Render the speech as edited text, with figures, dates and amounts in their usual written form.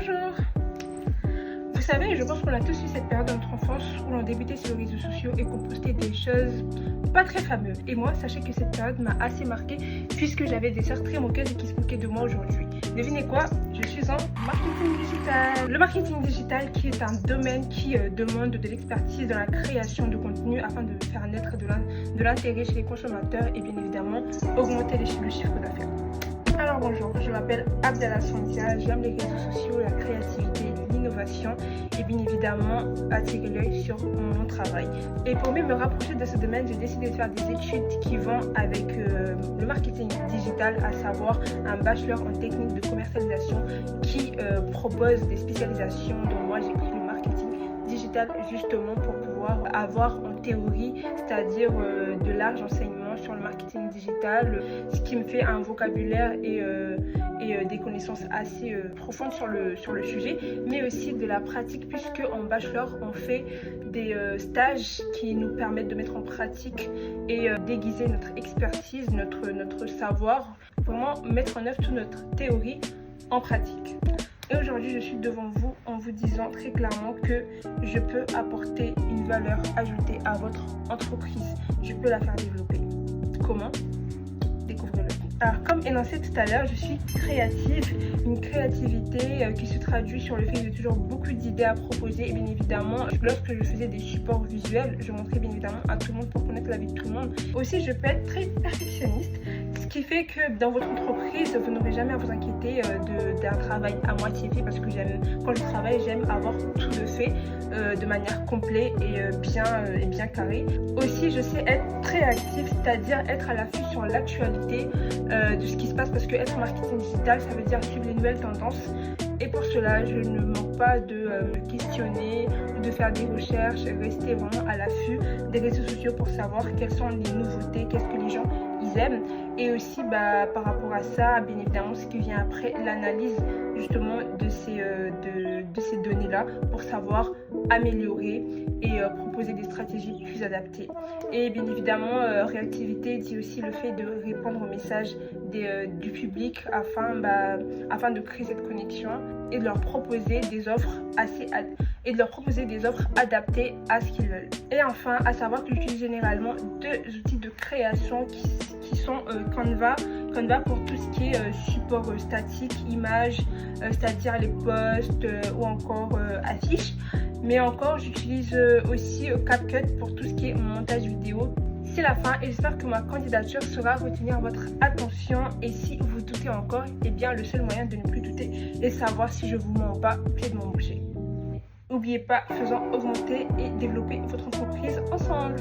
Bonjour. Vous savez, je pense qu'on a tous eu cette période de notre enfance où l'on débutait sur les réseaux sociaux et qu'on postait des choses pas très fameuses. Et moi, sachez que cette période m'a assez marquée puisque j'avais des sœurs très moqueuses et qui se moquaient de moi aujourd'hui. Devinez quoi? Je suis en marketing digital. Le marketing digital qui est un domaine qui demande de l'expertise dans la création de contenu afin de faire naître de l'intérêt chez les consommateurs et bien évidemment augmenter le chiffre d'affaires. Alors bonjour, je m'appelle Abdallah Santia, j'aime les réseaux sociaux, la créativité, l'innovation et bien évidemment attirer l'œil sur mon travail. Et pour mieux me rapprocher de ce domaine, j'ai décidé de faire des études qui vont avec le marketing digital, à savoir un bachelor en technique de commercialisation qui propose des spécialisations dont moi j'ai pris le marketing digital justement pour pouvoir avoir en théorie, c'est-à-dire de large enseignement sur le marketing digital, ce qui me fait un vocabulaire et des connaissances assez profondes sur le sujet, mais aussi de la pratique puisque en bachelor on fait des stages qui nous permettent de mettre en pratique et déguiser notre expertise, notre savoir, vraiment mettre en œuvre toute notre théorie en pratique. Et aujourd'hui, je suis devant vous en vous disant très clairement que je peux apporter une valeur ajoutée à votre entreprise. Je peux la faire développer. Comment? Découvrez-le. Alors, comme énoncé tout à l'heure, je suis créative. Une créativité qui se traduit sur le fait que j'ai toujours beaucoup d'idées à proposer. Et bien évidemment, lorsque je faisais des supports visuels, je montrais bien évidemment à tout le monde pour connaître la vie de tout le monde. Aussi, je peux être très perfectionniste. Ce qui fait que dans votre entreprise, vous n'aurez jamais à vous inquiéter d'un travail à moitié fait parce que quand je travaille, j'aime avoir tout de fait de manière complète et bien carrée. Aussi, je sais être très active, c'est-à-dire être à l'affût sur l'actualité de ce qui se passe parce que être marketing digital, ça veut dire suivre les nouvelles tendances. Et pour cela, je ne manque pas de me questionner, de faire des recherches, rester vraiment à l'affût des réseaux sociaux pour savoir quelles sont les nouveautés, qu'est-ce que les gens ils aiment. Et aussi par rapport à ça, bien évidemment, ce qui vient après, l'analyse justement de ces données-là pour savoir améliorer et proposer des stratégies plus adaptées. Et bien évidemment, réactivité dit aussi le fait de répondre aux messages du public afin de créer cette connexion et de leur proposer des offres adaptées à ce qu'ils veulent. Et enfin, à savoir que j'utilise généralement deux outils de création qui sont Canva pour tout ce qui est support statique, images, c'est-à-dire les posts ou encore affiches. Mais encore, j'utilise aussi CapCut pour tout ce qui est montage vidéo. C'est la fin et j'espère que ma candidature saura retenir votre attention. Et si vous doutez encore, eh bien le seul moyen de ne plus douter est savoir si je vous mens ou pas, c'est de m'embaucher. N'oubliez pas, faisons augmenter et développer votre entreprise ensemble.